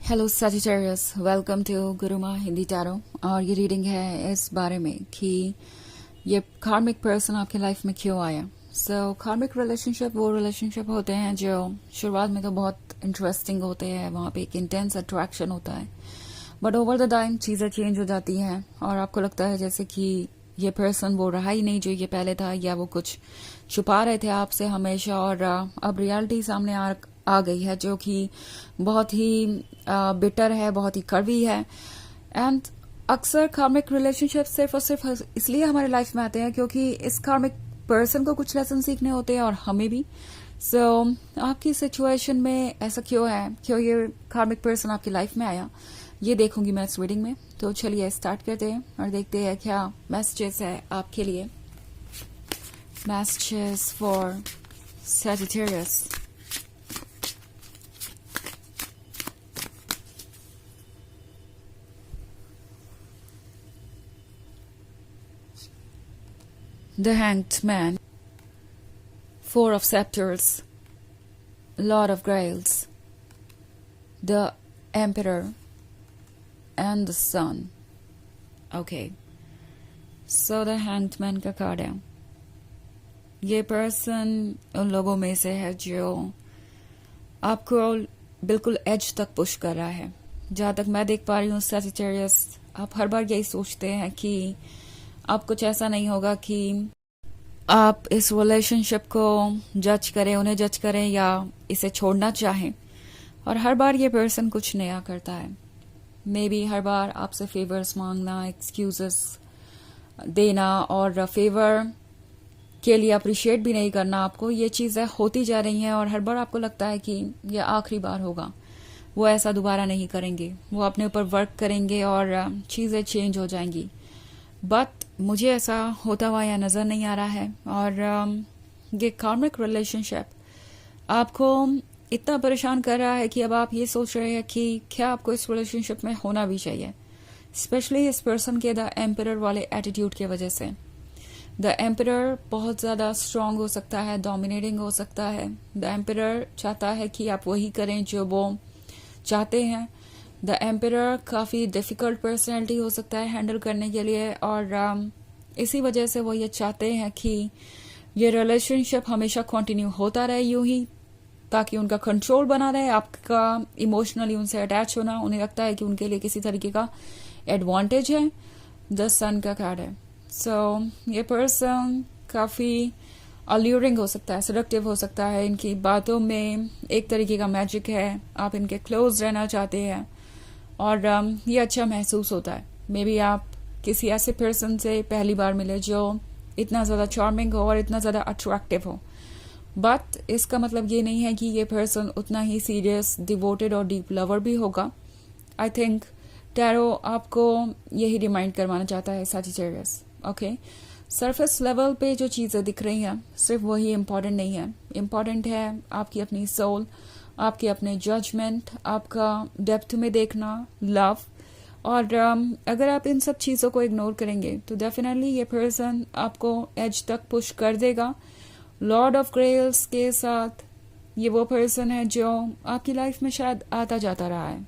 Hello Sagittarius, welcome to Guruma Hindi tarot. और ये reading है इस बारे में कि ये कार्मिक पर्सन आपकी लाइफ में क्यों आया। कार्मिक रिलेशनशिप वो रिलेशनशिप होते हैं जो शुरुआत में तो बहुत इंटरेस्टिंग होते हैं, वहाँ पे एक इंटेंस अट्रैक्शन होता है, बट ओवर द टाइम चीज़ें चेंज हो जाती हैं और आपको लगता है जैसे कि ये पर्सन वो रहा ही नहीं जो ये पहले था, या वो कुछ छुपा रहे थे आपसे हमेशा, और अब रियलिटी सामने आ गई है जो कि बहुत ही बिटर है, बहुत ही कड़वी है। एंड अक्सर कार्मिक रिलेशनशिप सिर्फ और सिर्फ इसलिए हमारे लाइफ में आते हैं क्योंकि इस कार्मिक पर्सन को कुछ लेसन सीखने होते हैं और हमें भी। आपकी सिचुएशन में ऐसा क्यों है, क्यों ये कार्मिक पर्सन आपकी लाइफ में आया, ये देखूंगी मैं इस रीडिंग में। तो चलिए स्टार्ट करते हैं और देखते हैं क्या मैसेजेस है आपके लिए। Messages for Sagittarius. The Hanged Man, Four of Scepters, Lord of Grails, the Emperor, and the Sun. Okay, so the Hanged Man का कार्ड है। ये पर्सन उन लोगों में से है जो आपको बिल्कुल एज तक पुश कर रहा है। जहाँ तक मैं देख पा रही हूँ सजिटेरियस, आप हर बार यही सोचते हैं कि अब कुछ ऐसा नहीं होगा कि आप इस रिलेशनशिप को जज करें, उन्हें जज करें या इसे छोड़ना चाहें, और हर बार ये पर्सन कुछ नया करता है। मे बी हर बार आपसे फेवर्स मांगना, एक्सक्यूजेस देना और फेवर के लिए अप्रिशिएट भी नहीं करना आपको, ये चीज़ें होती जा रही हैं और हर बार आपको लगता है कि यह आखिरी बार होगा, वो ऐसा दोबारा नहीं करेंगे, वो अपने ऊपर वर्क करेंगे और चीज़ें चेंज हो जाएंगी। बट मुझे ऐसा होता हुआ या नज़र नहीं आ रहा है। और ये कार्मिक रिलेशनशिप आपको इतना परेशान कर रहा है कि अब आप ये सोच रहे हैं कि क्या आपको इस रिलेशनशिप में होना भी चाहिए, स्पेशली इस पर्सन के द एम्परर वाले एटीट्यूड की वजह से। द एम्परर बहुत ज़्यादा स्ट्रांग हो सकता है, डोमिनेटिंग हो सकता है। द एम्परर चाहता है कि आप वही करें जो वो चाहते हैं। द एम्परर काफ़ी डिफ़िकल्ट पर्सनैलिटी हो सकता है हैंडल करने के लिए, और इसी वजह से वो ये चाहते हैं कि ये रिलेशनशिप हमेशा कंटिन्यू होता रहे यूं ही, ताकि उनका कंट्रोल बना रहे, आपका इमोशनली उनसे अटैच होना उन्हें लगता है कि उनके लिए किसी तरीके का एडवांटेज है। द सन का कार्ड है। ये पर्सन काफ़ी अल्यूरिंग हो सकता है, सेडक्टिव हो सकता है, इनकी बातों में एक तरीके का मैजिक है, आप इनके क्लोज रहना चाहते हैं और ये अच्छा महसूस होता है। मे बी आप किसी ऐसे पर्सन से पहली बार मिले जो इतना ज़्यादा चार्मिंग हो और इतना ज़्यादा अट्रैक्टिव हो, बट इसका मतलब ये नहीं है कि ये पर्सन उतना ही सीरियस, डिवोटेड और डीप लवर भी होगा। आई थिंक टैरो आपको यही रिमाइंड करवाना चाहता है सजिटेरियस। ओके, सरफेस लेवल पे जो चीज़ें दिख रही हैं सिर्फ वही इम्पॉर्टेंट नहीं है। इम्पॉर्टेंट है आपकी अपनी सोल, आपके अपने जजमेंट, आपका डेप्थ में देखना, लव। और अगर आप इन सब चीज़ों को इग्नोर करेंगे तो डेफिनेटली ये पर्सन आपको एज तक पुश कर देगा। लॉर्ड ऑफ ग्रेल्स के साथ ये वो पर्सन है जो आपकी लाइफ में शायद आता जाता रहा है।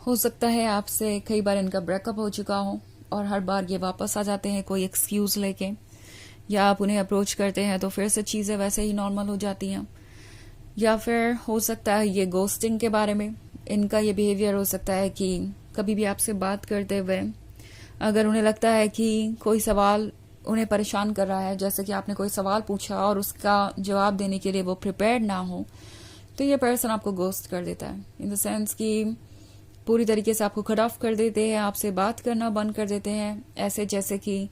हो सकता है आपसे कई बार इनका ब्रेकअप हो चुका हो और हर बार ये वापस आ जाते हैं कोई एक्सक्यूज़ लेके, या आप उन्हें अप्रोच करते हैं तो फिर से चीज़ें वैसे ही नॉर्मल हो जाती हैं। या फिर हो सकता है ये गोस्टिंग के बारे में इनका ये बिहेवियर हो सकता है कि कभी भी आपसे बात करते हुए अगर उन्हें लगता है कि कोई सवाल उन्हें परेशान कर रहा है, जैसे कि आपने कोई सवाल पूछा और उसका जवाब देने के लिए वो प्रिपेयर्ड ना हो, तो ये पर्सन आपको गोस्ट कर देता है। इन द सेंस कि पूरी तरीके से आपको कट ऑफ कर देते हैं, आपसे बात करना बंद कर देते हैं, ऐसे जैसे कि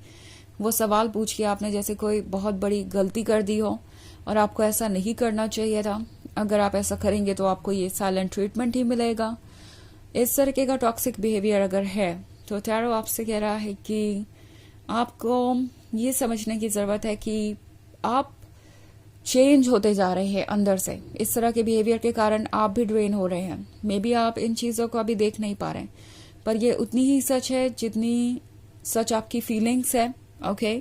वो सवाल पूछ के आपने जैसे कोई बहुत बड़ी गलती कर दी हो और आपको ऐसा नहीं करना चाहिए था। अगर आप ऐसा करेंगे तो आपको ये साइलेंट ट्रीटमेंट ही मिलेगा। इस तरीके का टॉक्सिक बिहेवियर अगर है तो टैरो आपसे कह रहा है कि आपको ये समझने की ज़रूरत है कि आप चेंज होते जा रहे हैं अंदर से। इस तरह के बिहेवियर के कारण आप भी ड्रेन हो रहे हैं। मे बी आप इन चीज़ों को अभी देख नहीं पा रहे, पर ये उतनी ही सच है जितनी सच आपकी फीलिंग्स है। ओके,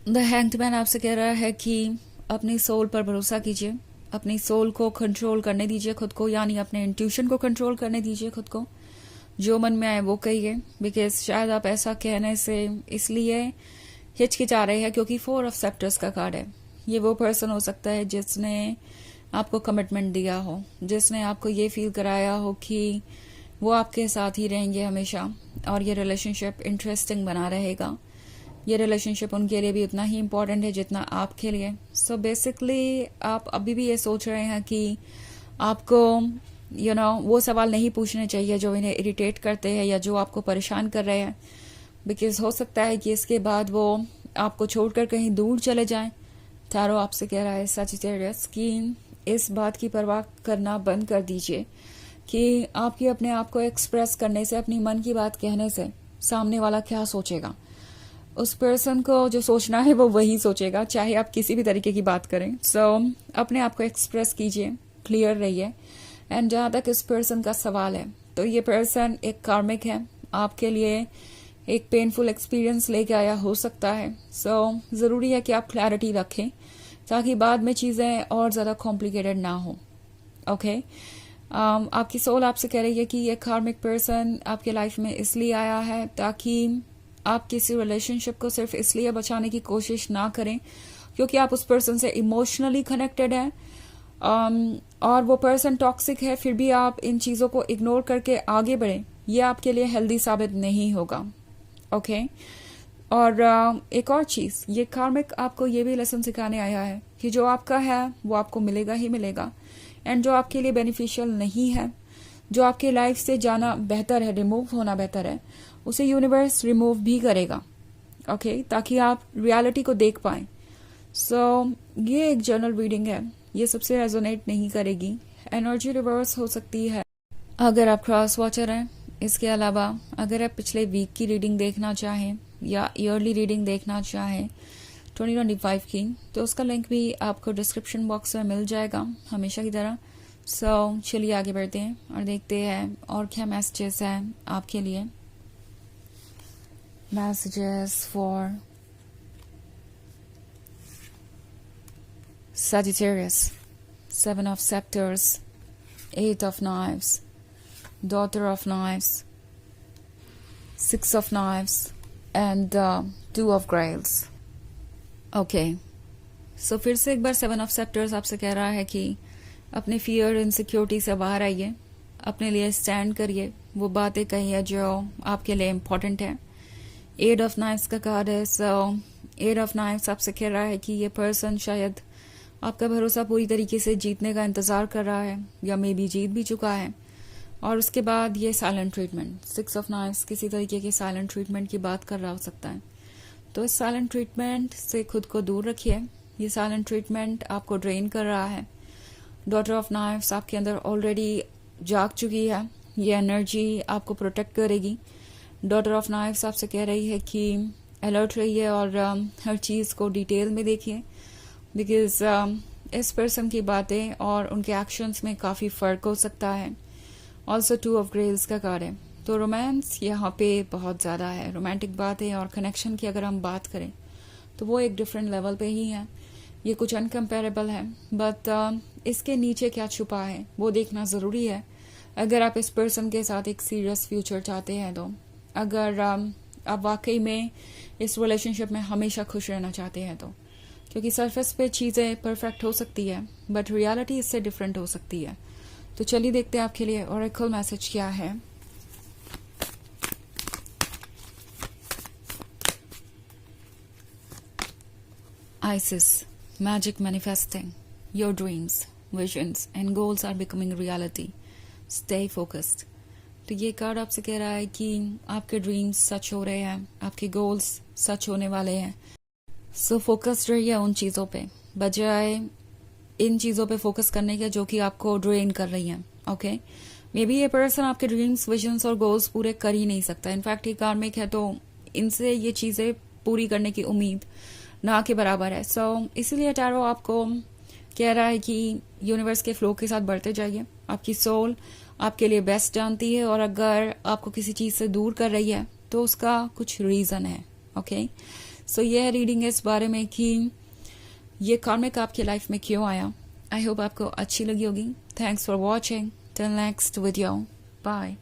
द हैंग्ड मैन आपसे कह रहा है कि अपनी सोल पर भरोसा कीजिए, अपनी सोल को कंट्रोल करने दीजिए खुद को, यानी अपने इंट्यूशन को कंट्रोल करने दीजिए खुद को। जो मन में आए वो कहिए, बिकॉज शायद आप ऐसा कहने से इसलिए हिचकिचा रहे हैं क्योंकि 4 ऑफ सेप्टर्स का कार्ड है। ये वो पर्सन हो सकता है जिसने आपको कमिटमेंट दिया हो, जिसने आपको ये फील कराया हो कि वो आपके साथ ही रहेंगे हमेशा और ये रिलेशनशिप इंटरेस्टिंग बना रहेगा। ये रिलेशनशिप उनके लिए भी उतना ही इम्पोर्टेंट है जितना आपके लिए। सो बेसिकली आप अभी भी ये सोच रहे हैं कि आपको वो सवाल नहीं पूछने चाहिए जो इन्हें इरिटेट करते हैं या जो आपको परेशान कर रहे हैं, बिकॉज हो सकता है कि इसके बाद वो आपको छोड़कर कहीं दूर चले जाएं। टैरो आपसे कह रहा है सजिटेरियस कि इस बात की परवाह करना बंद कर दीजिए कि आपकी अपने आप को एक्सप्रेस करने से, अपनी मन की बात कहने से सामने वाला क्या सोचेगा। उस पर्सन को जो सोचना है वो वही सोचेगा, चाहे आप किसी भी तरीके की बात करें। सो अपने आप को एक्सप्रेस कीजिए, क्लियर रहिए। एंड जहाँ तक इस पर्सन का सवाल है, तो ये पर्सन एक कार्मिक है, आपके लिए एक पेनफुल एक्सपीरियंस लेके आया हो सकता है। सो ज़रूरी है कि आप क्लैरिटी रखें ताकि बाद में चीज़ें और ज़्यादा कॉम्प्लिकेटेड ना हो। ओके आपकी सोल आपसे कह रही है कि ये कार्मिक पर्सन आपके लाइफ में इसलिए आया है ताकि आप किसी रिलेशनशिप को सिर्फ इसलिए बचाने की कोशिश ना करें क्योंकि आप उस पर्सन से इमोशनली कनेक्टेड हैं, और वो पर्सन टॉक्सिक है, फिर भी आप इन चीज़ों को इग्नोर करके आगे बढ़ें, ये आपके लिए हेल्दी साबित नहीं होगा। ओके और एक और चीज़, ये कार्मिक आपको ये भी लेसन सिखाने आया है कि जो आपका है वो आपको मिलेगा ही मिलेगा, एंड जो आपके लिए बेनिफिशियल नहीं है, जो आपके लाइफ से जाना बेहतर है, रिमूव होना बेहतर है, उसे यूनिवर्स रिमूव भी करेगा। ओके ताकि आप रियलिटी को देख पाएं। सो ये एक जनरल रीडिंग है, ये सबसे रेजोनेट नहीं करेगी, एनर्जी रिवर्स हो सकती है अगर आप क्रॉस वॉचर हैं। इसके अलावा अगर आप पिछले वीक की रीडिंग देखना चाहें या ईयरली रीडिंग देखना चाहें 2025 की, तो उसका लिंक भी आपको डिस्क्रिप्शन बॉक्स में मिल जाएगा हमेशा की तरह। सो चलिए आगे बढ़ते हैं और देखते हैं और क्या मैसेजेस हैं आपके लिए। Messages for Sagittarius, 7 of Scepters, 8 of Knives, Daughter of Knives, 6 of Knives, and 2 of Grails. Okay, so फिर से एक बार 7 of Scepters आपसे कह रहा है कि अपने फियर इनसिक्योरिटी से बाहर आइए, अपने लिए स्टैंड करिए, वो बातें कहिए जो आपके लिए इम्पोर्टेंट है। 8 of Knives का कार्ड है। सो 8 of Knives आपसे कह रहा है कि ये पर्सन शायद आपका भरोसा पूरी तरीके से जीतने का इंतज़ार कर रहा है या मे बी जीत भी चुका है, और उसके बाद ये साइलेंट ट्रीटमेंट, 6 ऑफ नाइफ्स किसी तरीके के साइलेंट ट्रीटमेंट की बात कर रहा हो सकता है। तो इस साइलेंट ट्रीटमेंट से खुद को दूर रखिए, ये साइलेंट ट्रीटमेंट आपको ड्रेन कर रहा है। डॉटर ऑफ नाइफ्स आपके अंदर ऑलरेडी जाग चुकी है, ये एनर्जी आपको प्रोटेक्ट करेगी। डॉटर ऑफ नाइफ्स आपसे कह रही है कि अलर्ट रहिए और हर चीज़ को डिटेल में देखिए, बिकॉज इस पर्सन की बातें और उनके एक्शंस में काफ़ी फ़र्क हो सकता है। ऑल्सो 2 ऑफ ग्रेल्स का कार्ड है, तो रोमांस यहाँ पे बहुत ज़्यादा है। रोमांटिक बातें और कनेक्शन की अगर हम बात करें तो वो एक डिफरेंट लेवल पे ही है, ये कुछ अनकम्पेरेबल है, बट इसके नीचे क्या छुपा है वो देखना ज़रूरी है अगर आप इस पर्सन के साथ एक सीरियस फ्यूचर चाहते हैं। तो अगर आप वाकई में इस रिलेशनशिप में हमेशा खुश रहना चाहते हैं तो, क्योंकि सरफेस पे चीज़ें परफेक्ट हो सकती है बट रियलिटी इससे डिफरेंट हो सकती है। तो चलिए देखते हैं आपके लिए ओरेकल मैसेज क्या है। Isis, magic manifesting. Your dreams, visions and goals are becoming reality. Stay focused. तो ये कार्ड आपसे कह रहा है कि आपके ड्रीम्स सच हो रहे हैं, आपके गोल्स सच होने वाले हैं। सो फोकस्ड रहिए उन चीज़ों पे, बजाय इन चीज़ों पे फोकस करने के जो कि आपको ड्रेन कर रही हैं। ओके मे बी ये पर्सन आपके ड्रीम्स, विजन्स और गोल्स पूरे कर ही नहीं सकता। इनफैक्ट ये कार्मिक है तो इनसे ये चीज़ें पूरी करने की उम्मीद ना के बराबर है। सो इसीलिए टैरो आपको कह रहा है कि यूनिवर्स के फ्लो के साथ बढ़ते जाइए। आपकी सोल आपके लिए बेस्ट जानती है, और अगर आपको किसी चीज़ से दूर कर रही है तो उसका कुछ रीज़न है। ओके सो ये रीडिंग है इस बारे में कि ये कार्मिक आपकी लाइफ में क्यों आया। आई होप आपको अच्छी लगी होगी. Thanks for watching. Till next video. Bye.